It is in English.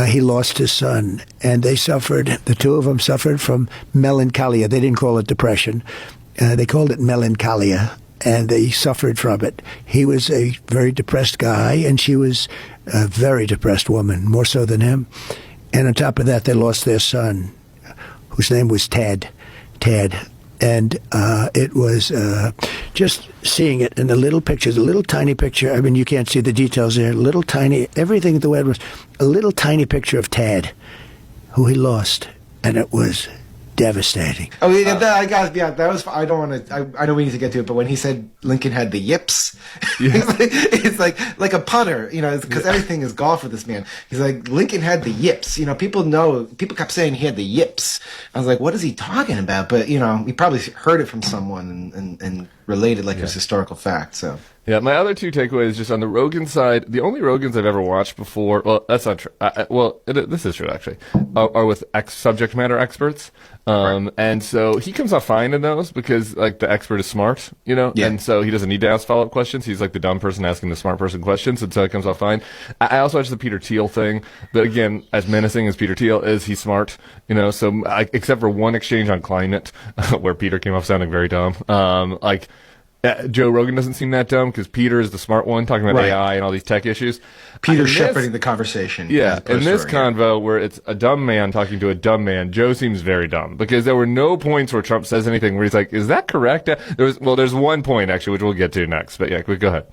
he lost his son, and the two of them suffered from melancholia. They didn't call it depression. They called it melancholia, and they suffered from it. He was a very depressed guy, and she was a very depressed woman, more so than him. And on top of that, they lost their son, whose name was Ted. And it was just seeing it in the little pictures, a little tiny picture. I mean, you can't see the details there. Little tiny, everything the way it was, a little tiny picture of Tad, who he lost. And it was devastating. Oh, yeah, that was. I don't want to. I know we need to get to it, but when he said Lincoln had the yips, it's like a punter, you know, because everything is golf for this man. He's like, Lincoln had the yips. You know, people kept saying he had the yips. I was like, what is he talking about? But you know, he probably heard it from someone and related like it was historical fact. So. Yeah, my other two takeaways just on the Rogan side. The only Rogans I've ever watched before, well, that's not true. This is true actually, are with subject matter experts. And so he comes off fine in those because like the expert is smart, you know, and so he doesn't need to ask follow-up questions. He's like the dumb person asking the smart person questions, and so it comes off fine. I also watched the Peter Thiel thing, but again, as menacing as Peter Thiel is, he's smart, you know. So except for one exchange on climate, where Peter came off sounding very dumb, Joe Rogan doesn't seem that dumb because Peter is the smart one talking about AI and all these tech issues. Peter shepherding the conversation. Yeah, in this convo where it's a dumb man talking to a dumb man, Joe seems very dumb because there were no points where Trump says anything where he's like, "Is that correct?" There's one point actually which we'll get to next, but yeah, go ahead.